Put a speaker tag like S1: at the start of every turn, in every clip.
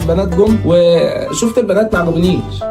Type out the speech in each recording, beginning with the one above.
S1: بنات جم وشفت البنات ما عجبونيش،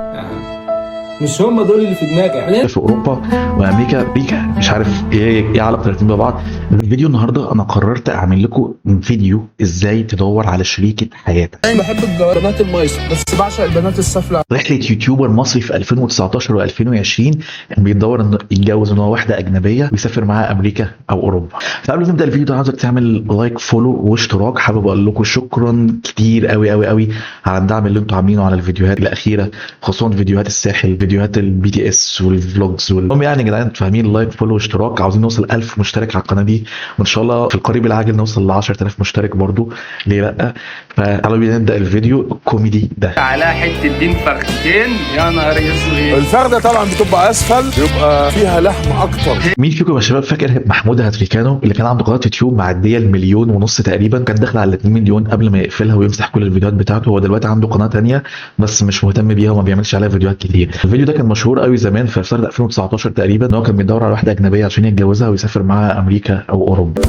S1: مش هم دول اللي في دماغي يعني.
S2: في اوروبا وامريكا مش عارف ايه علاقه الاتنين ببعض. الفيديو النهارده انا قررت اعمل لكم فيديو ازاي تدور على شريكه حياتك.
S1: انا بحب البنات المايسه بس بعشق البنات السفلة.
S2: رحله يوتيوبر مصري في 2019 و2020 كان بيدور انه يتجوز ان هو واحده اجنبيه ويسافر معاها امريكا او اوروبا. فقبل ما نبدا الفيديو ده عايزك تعمل لايك فولو واشتراك. حابب اقول لكم شكرا كتير قوي قوي قوي على الدعم اللي انتم عاملينه على الفيديوهات الاخيره، خصوصا فيديوهات الساحل، فيديوهات البي تي اس والفلوجز المهم يعني يا جدعان انتوا فاهمين. لايك فولو واشتراك. عاوزين نوصل 1000 مشترك على القناه دي، وان شاء الله في القريب العاجل نوصل ل 10000 مشترك برضو، ليه لا. فتعالوا بينا نبدا الفيديو الكوميدي ده.
S3: على حته دين فخدتين يا نهار اسود.
S4: الفخده طبعا بتبقى اسفل، بيبقى فيها لحم اكتر.
S2: مين فيكم يا شباب فاكر محمود هاتريكانو اللي كان عنده قناه يوتيوب معديه المليون ونص تقريبا؟ كان داخل على 2 مليون قبل ما يقفلها ويمسح كل الفيديوهات بتاعته. هو دلوقتي عنده قناه ثانيه بس مش مهتم بيها وما بيعملش عليها فيديوهات كتير. الفيديو ده كان مشهور قوي زمان في سنه 2019 تقريبا، ان هو كان بيدور على واحده اجنبيه عشان يتجوزها ويسافر معاها امريكا او اوروبا.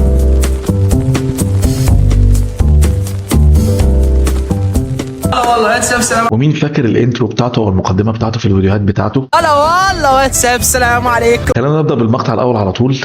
S3: والله واتساب سلام.
S2: ومين فاكر الانترو بتاعته او المقدمه بتاعته في الفيديوهات بتاعته؟
S3: هلا والله واتساب سلام عليكم.
S2: خلينا نبدا بالمقطع الاول على طول.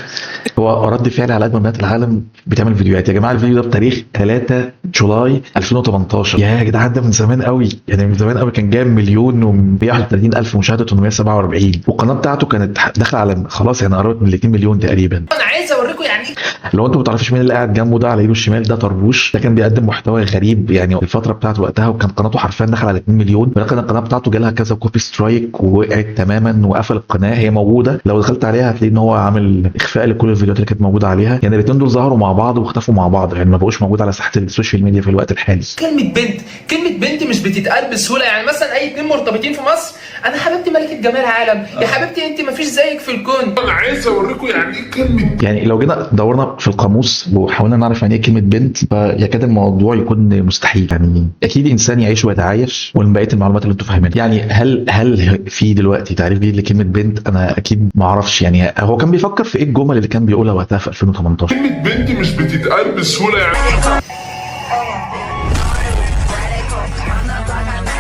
S2: هو رد فعل على اجمل بنات العالم بتعمل فيديوهات. يا جماعه الفيديو ده بتاريخ 3 جولاي 2018. يا جدعان ده من زمان قوي، يعني من زمان قوي. كان جايب 1,131,000 مشاهده 847، والقناه بتاعته كانت داخله على خلاص يعني قربت من 2 مليون تقريبا.
S3: انا عايز اوريكم يعني
S2: لو انتوا ما تعرفوش مين اللي قاعد جنبه ده على ايده الشمال، ده طربوش. ده كان بيقدم محتوى غريب يعني الفتره بتاعته وقتها، وكان قناته حرفيا دخل على 2 مليون. ولكن القناه بتاعته جالها كذا كوبي سترايك ووقعت تماما وقفل القناه. هي موجوده لو دخلت عليها هتلاقي ان هو عامل اخفاء لكل الفيديوهات اللي كانت موجوده عليها. يعني الاثنين دول ظهروا مع بعض واختفوا مع بعض، يعني ما بقوش موجود على ساحه السوشيال ميديا في الوقت الحالي.
S3: كلمه بنت مش بتتقال بسهوله. يعني مثلا اي اتنين مرتبطين في مصر، انا حبيبتي ملكه جمال العالم، يا حبيبتي انت مفيش زيك في الكون.
S4: انا عايز اوريكم يعني ايه كلمه.
S2: يعني لو جينا دورنا في القاموس وحاولنا نعرف يعني ايه كلمه بنت، فيكاد الموضوع يكون مستحيل. يعني اكيد انسان يعيش ويتعايش، ومن بقيه المعلومات اللي انتم فاهمينها. يعني هل في دلوقتي تعريف جديد لكلمه بنت؟ انا اكيد ما اعرفش. يعني هو كان بيفكر في ايه الجمل اللي كان بيقولها وقتها في 2018.
S4: كلمه بنت مش بتتقال بسهوله يعني.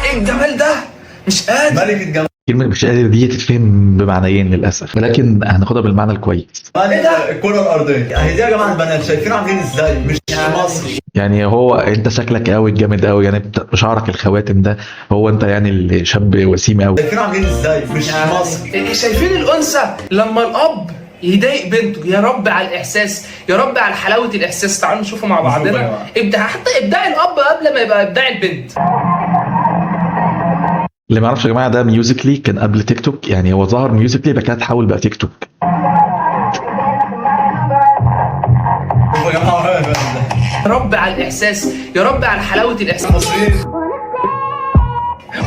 S3: ايه الجمال ده؟ مش قادر. ملكه جمال.
S2: كلمة مش قادر دي تتفهم بمعنيين للأسف، ولكن هناخدها بالمعنى الكويس.
S5: ايه ده؟ الكرة الأرضية. اهي دي يا جماعة البنات شايفين عاملين ازاي؟ مش مصري.
S2: يعني هو انت شكلك قوي جامد قوي، يعني شعرك الخواتم ده، هو انت يعني الشاب وسيم قوي.
S5: شايفين عاملين ازاي؟ مش مصري.
S3: شايفين الانثى لما الاب يضايق بنته؟ يا رب على الاحساس، يا رب على حلاوه الاحساس. تعالوا نشوفه مع بعضنا. حتى ابداع الاب قبل ما يبقى ابداع البنت.
S2: اللي ما يعرفش يا جماعه ده ميوزيكلي كان قبل تيك توك. يعني هو ظهر ميوزيكلي بعد كده اتحول بقى تيك توك.
S5: شوفوا يا جماعة
S3: يا رب على الاحساس، يا رب على حلاوه الاحساس.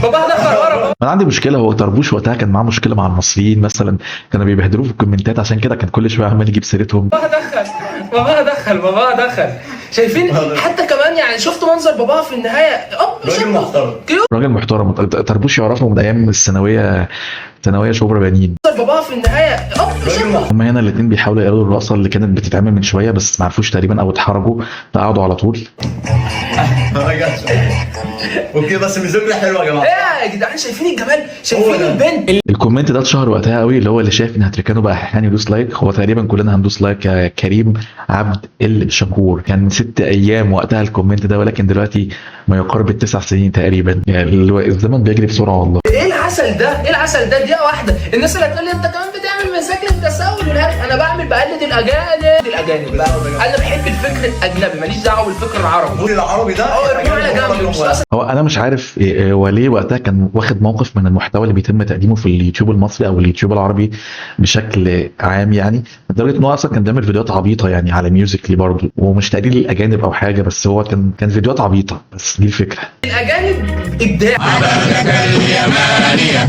S3: بابا دخل ورا.
S2: انا عندي مشكله. هو طربوش وقتها كان معاه مشكله مع المصريين مثلا، كانوا بيبهدلوه في الكومنتات، عشان كده كان كل شويه عمال يجيب سيرتهم.
S3: بابا دخل. شايفين حتى كمان يعني شفتوا منظر بابا في النهايه؟
S5: راجل محترم.
S2: راجل محترم. طربوش يعرفه من ايام الثانويه شبرا بنين.
S3: بابا في النهايه
S5: راجل محترم.
S2: هم هنا الاثنين بيحاولوا يقلدوا الرقصه اللي كانت بتتعمل من شويه، بس ما عرفوش تقريبا او اتحرجوا فقعدوا على طول.
S5: اوكي بس الميوزيكلي حلوه يا جماعه.
S3: ايه يا جدعان شايفين الجمال؟ شايفين البنت؟
S2: الكومنت ده اتشهر وقتها قوي، اللي هو اللي شايف ان هاتريكانو بقى احيانا يدوس لايك. هو تقريبا كلنا هندوس لايك يا كريم عبد الشكور. كان 6 ايام وقتها الكومنت ده، ولكن دلوقتي ما يقارب ال9 سنين تقريبا. يعني الزمن بيجري بسرعه والله.
S3: ايه العسل ده؟ ايه العسل ده؟ دقيقه واحده الناس اللي هتقول لي انت كمان بتعمل مشاكل التسول والهري. انا بقلد الاجانب بقى. انا بحب الفكر الاجنبي، ماليش دعوه بالفكر العربي.
S5: قول العربي ده.
S3: ارجعوا على جنب. مش
S2: هو انا مش عارف هو ليه وقتها كان واخد موقف من المحتوى اللي بيتم تقديمه في اليوتيوب المصري او اليوتيوب العربي بشكل عام، يعني لدرجه ان هو اصلا كان بيعمل فيديوهات عبيطه يعني على ميوزيكلي برضه، ومش تقليل الاجانب او حاجه، بس هو كان فيديوهات عبيطه. بس دي الفكره.
S3: الاجانب ابداع.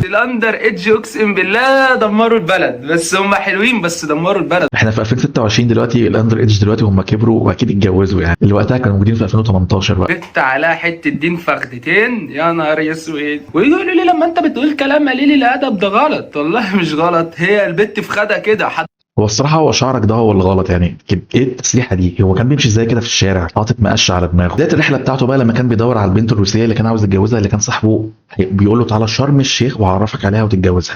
S3: الاندر ايدج اقسم بالله دمروا البلد، بس هم حلوين بس دمروا البلد.
S2: احنا في 2026 دلوقتي، الاندر ايدج دلوقتي هم كبروا واكيد اتجوزوا، يعني اللي وقتها كانوا موجودين في 2018 بقى.
S3: بت على حته دين فخدتين يا نهار اسود. ويقولوا لي لما انت بتقول كلام قليل الادب ده غلط. والله مش غلط، هي البت في خدها كده.
S2: هو الصراحه هو شعرك ده هو اللي غلط، يعني ايه التسريحه دي؟ هو كان بيمشي ازاي كده في الشارع حاطط مقش على دماغه؟ بدايه الرحله بتاعته بقى لما كان بيدور على البنت الروسيه اللي كان عاوز يتجوزها، اللي كان صاحبه بيقول له تعالى شرم الشيخ وهعرفك عليها وتتجوزها.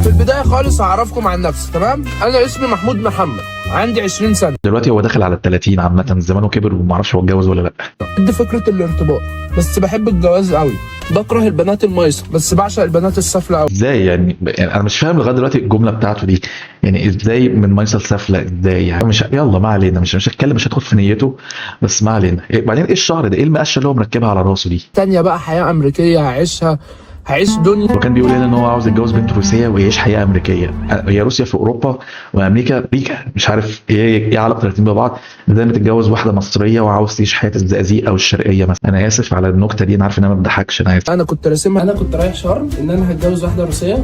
S1: في البدايه خالص هعرفكم عن نفسي، تمام؟ انا اسمي محمود محمد، عندي 20 سنه.
S2: دلوقتي هو داخل على ال 30 عامه، زمانه كبر وما اعرفش هو اتجوز ولا لا.
S1: ضد فكره الارتباط، بس بحب الجواز قوي. بكره البنات المايصه بس بعشق البنات السافله قوي.
S2: ازاي يعني انا مش فاهم لغايه دلوقتي الجمله بتاعته دي، يعني ازاي من ميصل سفله؟ ازاي يعني؟ مش يلا ما علينا، مش هتكلم، مش هدخل في نيته، بس ما علينا. بعدين ايه الشعر ده؟ ايه المقشه اللي هو مركبها على راسه دي؟
S1: تانية بقى حياه امريكيه هعيشها، هعيش دنيا.
S2: وكان بيقول لنا ان هو عاوز يتجوز بنت روسيه ويعيش حياه امريكيه. هي روسيا في اوروبا وامريكا مش عارف ايه علاقه الاتنين ببعض. زي ما تتجوز واحده مصريه وعاوز تعيش حياه الزقازيق او الشرقيه مثلا. انا اسف على النكته دي، انا عارف ان انا ما بضحكش، انا اسف.
S1: انا كنت راسمها، انا كنت رايح شرم ان انا هتجوز واحده روسيه،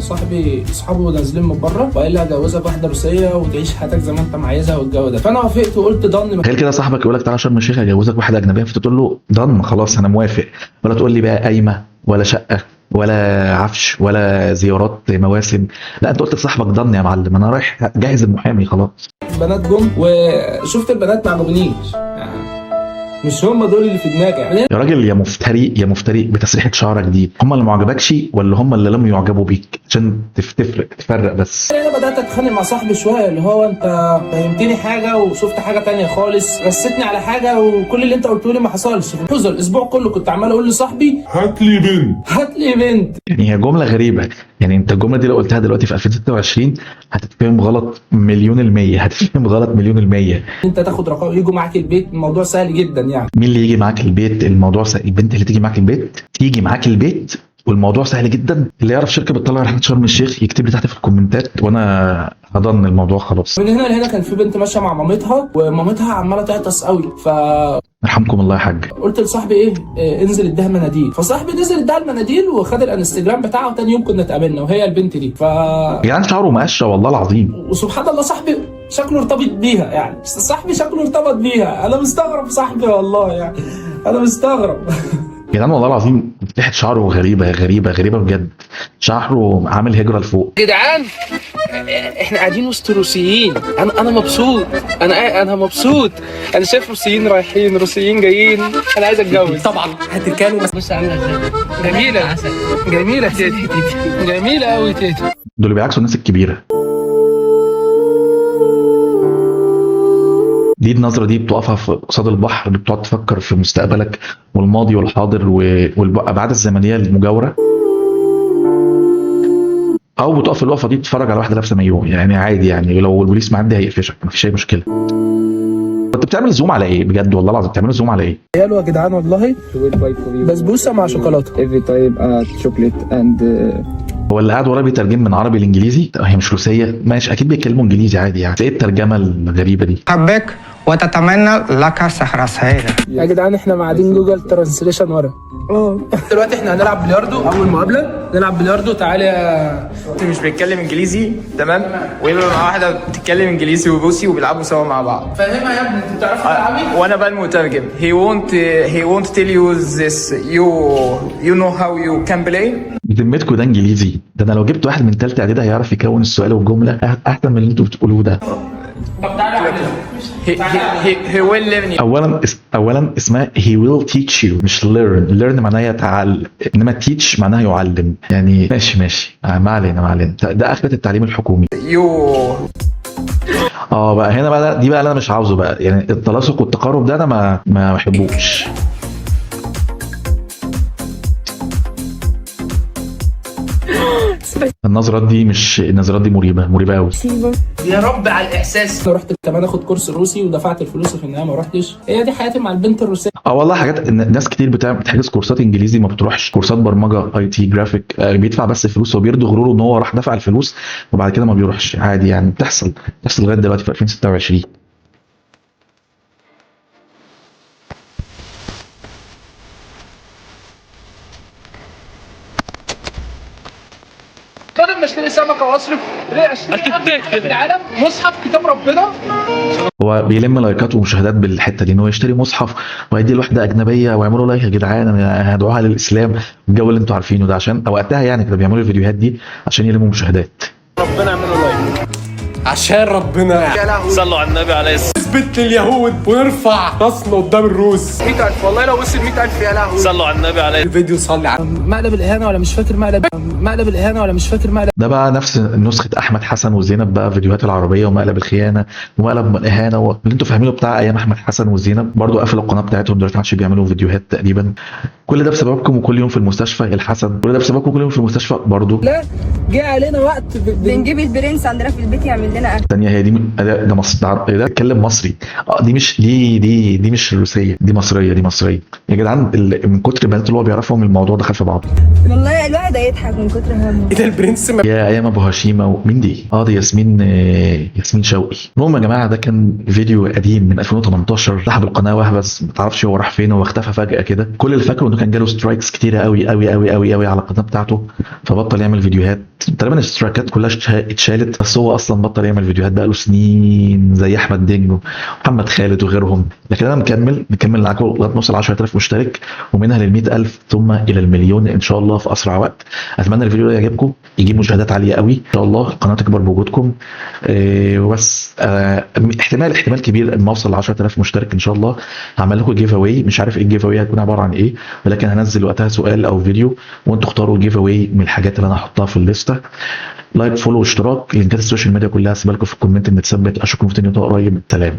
S1: اصحابه نازلين من بره وقال لي هجوزك واحده روسيه وتعيش حياتك زي ما انت عايزها والجو ده، فانا وافقت وقلت ضن.
S2: تخيل كده صاحبك يقول لك تعالى شرم الشيخ هجوزك واحده اجنبيه، فتقول له ضن خلاص انا موافق، ولا تقول لي بقى قايمه ولا شقه ولا عفش ولا زيارات مواسم. لا انت قلت لصاحبك ضن يا معلم، انا رايح جاهز المحامي خلاص.
S1: بنات جم وشفت البنات ما عجبونيش، مش هم دول اللي في دماغي يعني.
S2: يا راجل يا مفتري يا مفتري، بتسريحه شعرك دي هم اللي ما عجبكش ولا هم اللي لم يعجبوا بيك؟ عشان تفرق بس.
S1: انا بدات اتخانق مع صاحبي شويه، اللي هو انت فهمتني حاجه وشفت حاجه تانية خالص، رستني على حاجه وكل اللي انت قلته لي ما حصلش. حزن الاسبوع كله كنت عمال اقول لصاحبي
S4: هات لي بنت.
S1: هات لي بنت.
S2: يعني هي جمله غريبه، يعني انت الجمله دي لو قلتها دلوقتي في 2026 هتتفهم غلط مليون المية، هتتفهم غلط مليون المية.
S1: انت تاخد رقم يجوا معاك البيت، الموضوع سهل جدا يعني.
S2: مين اللي يجي معاك البيت؟ الموضوع سهل. البنت اللي تيجي معاك البيت تيجي معاك البيت والموضوع سهل جدا. اللي يعرف شركه بتطلع رحله شرم الشيخ يكتب لي تحت في الكومنتات وانا هضن الموضوع خلاص.
S1: من هنا لهنا كان في بنت ماشيه مع مامتها ومامتها عماله تعطس قوي،
S2: يرحمكم الله يا حاج.
S1: قلت لصاحبي ايه انزل اديها مناديل، فصاحبي نزل اديها المناديل وخد الانستجرام بتاعها، وتاني يوم كنا اتقابلنا وهي البنت دي.
S2: يا جدعان شعره مقشه والله العظيم.
S1: وسبحان الله صاحبي شكله ارتبط بيها، يعني صاحبي شكله ارتبط بيها. انا مستغرب صاحبي والله، يعني انا مستغرب.
S2: يا جدعان والله العظيم ريحه شعره غريبه غريبه غريبه بجد. شعره عامل هجره لفوق.
S1: جدعان احنا قاعدين وسط روسيين، انا مبسوط، انا مبسوط. انا شايف روسيين رايحين روسيين جايين، انا عايز اتجوز. طبعا هتتكلم. بص عامله ازاي، جميله جميله تيتي، جميله قوي تيتي.
S2: دول بيعكسوا الناس الكبيره. دي النظرة دي بتقفها في قصاد البحر، بتقعد تفكر في مستقبلك والماضي والحاضر والأبعاد الزمنية المجاورة. أو بتقف الوقفة دي تتفرج على واحدة لابسة مايو، يعني عادي، يعني لو البوليس معدي هيقفشك مفيش أي مشكلة. أنت بتعمل زوم على إيه بجد والله العظيم؟ بتعملوا زوم على إيه؟
S1: حلو يا جدعان والله. بسبوسة مع شوكولاتة.
S6: Every type chocolate and
S2: هو اللي قاعد ورايا بيترجم من عربي لانجليزي. هي مش روسيه ماشي، اكيد بيتكلموا انجليزي عادي يعني. ايه الترجمه الغريبه دي؟
S7: حبك وتتمنى لك سهرة سعيدة.
S1: يا جدعان احنا قاعدين جوجل ترانسليشن ورا. دلوقتي احنا هنلعب بلياردو، اول مقابله نلعب بلياردو. تعالى يا
S8: مش بيتكلم انجليزي تمام، ويبقى مع واحده بتتكلم انجليزي وروسي وبيلعبوا سوا مع بعض.
S1: فاهمها يا ابني؟ انت بتعرف تلعبي؟
S8: وانا بقى المترجم. he won't tell you this, you know how you can play.
S2: بذمتكم ده انجليزي؟ ده انا لو جبت واحد من ثالثه اعدادي هيعرف يكون السؤال والجمله احسن من اللي انتوا بتقولوه ده.
S1: طب تعالى
S8: he will learn you.
S2: اولا اسمها he will teach you مش learn معناها يتعلم، انما teach معناها يعلم. يعني ماشي ما علينا ده اخرة التعليم الحكومي. بقى هنا بقى دي بقى اللي انا مش عاوزه بقى، يعني التلاصق والتقارب ده انا ما بحبوش. النظرات دي مريبه قوي.
S3: يا رب على الاحساس.
S1: انا رحت كمان اخد كورس روسي ودفعت الفلوس في النهايه ما رحتش. هي دي حياتي مع البنت الروسيه.
S2: والله حاجات ناس كتير بتحجز كورسات انجليزي ما بتروحش، كورسات برمجه اي تي جرافيك بيدفع بس فلوس وبيرضي غروره ان هو راح دفع الفلوس وبعد كده ما بيروحش عادي يعني. بتحصل لغايه دلوقتي في 2026.
S1: انا مش لاقي سمكه واصرف ليه 20 في العالم مصحف كتاب ربنا.
S2: هو بيلم لايكات ومشاهدات بالحته دي ان هو يشتري مصحف وهيدي لواحده اجنبيه ويعملوا لايك. يا جدعان انا هدعوها للاسلام الجو اللي انتوا عارفينه ده، عشان وقتها يعني كانوا بيعملوا الفيديوهات دي عشان يلموا مشاهدات.
S1: ربنا اعملوا لايك.
S9: عشان ربنا
S1: يا لهوي
S9: صلوا على النبي عليه الصلاة والسلام. نثبت لليهود ونرفع راسنا قدام الروس.
S1: 100,000 والله لو وصل 100,000 يا لهوي.
S9: صلوا على النبي عليه
S7: الفيديو صلي على
S1: مقلب الاهانه ولا مش فاكر مقلب الاهانه ولا مش فاكر مقلب.
S2: ده بقى نفس نسخه احمد حسن وزينب بقى، فيديوهات العربيه ومقلب الخيانه ومقلب الاهانه اللي انتوا فاهمينه بتاع ايام احمد حسن وزينب. برضو قفلوا القناه بتاعتهم دلوقتي، ما عادش بيعملوا فيديوهات تقريبا. كل ده بسببكم، وكل يوم في المستشفى الحسن، كل ده بسببكم كل يوم في المستشفى برضو.
S1: لا جه علينا وقت
S10: بنجيب البرنس عندنا في البيت يعمل لنا اكل.
S2: الثانيه هي دي ده مصر، ده بيتكلم مصري. دي مش دي مش روسيه، دي مصريه، دي مصريه يا جدعان. من كتر البنات اللي هو بيعرفهم الموضوع دخل في بعض.
S10: والله الواحد هيضحك من كتر همه.
S9: ايه ده البرنس
S2: يا ايام ابو هشيمه ومين دي؟ دي ياسمين شوقي. المهم يا جماعه، ده كان فيديو قديم من 2018. صاحب القناه وهبس، ما تعرفش هو راح فين، هو اختفى فجاه كده. كل اللي فاكره انه كان جاله سترايكس كتيره قوي قوي قوي قوي قوي على القناه بتاعته، فبطل يعمل فيديوهات. تقريبا الاشتراكات كلها اتشالت، بس هو اصلا بطل يعمل فيديوهات بقاله سنين زي احمد دينجو ومحمد خالد وغيرهم. لكن انا نكمل معاكم لغايه نوصل 10,000 مشترك، ومنها لل 100,000 ثم الى المليون ان شاء الله في اسرع وقت. اتمنى الفيديو ده يعجبكم، يجيب مشاهدات عاليه قوي ان شاء الله، القناه تكبر بوجودكم. وبس احتمال كبير ان اوصل ل 10,000 مشترك ان شاء الله هعمل لكم جيف اواي. مش عارف ايه الجيف اواي هتكون عباره عن ايه، ولكن هنزل وقتها سؤال او فيديو وانتوا اختاروا الجيف اواي من الحاجات اللي انا هحطها في الليسته. لايك، فولو، اشتراك، لينكات السوشيال ميديا كلها هسيبها لكم في الكومنت ان تثبت. اشوفكم في تاني قريب. سلام.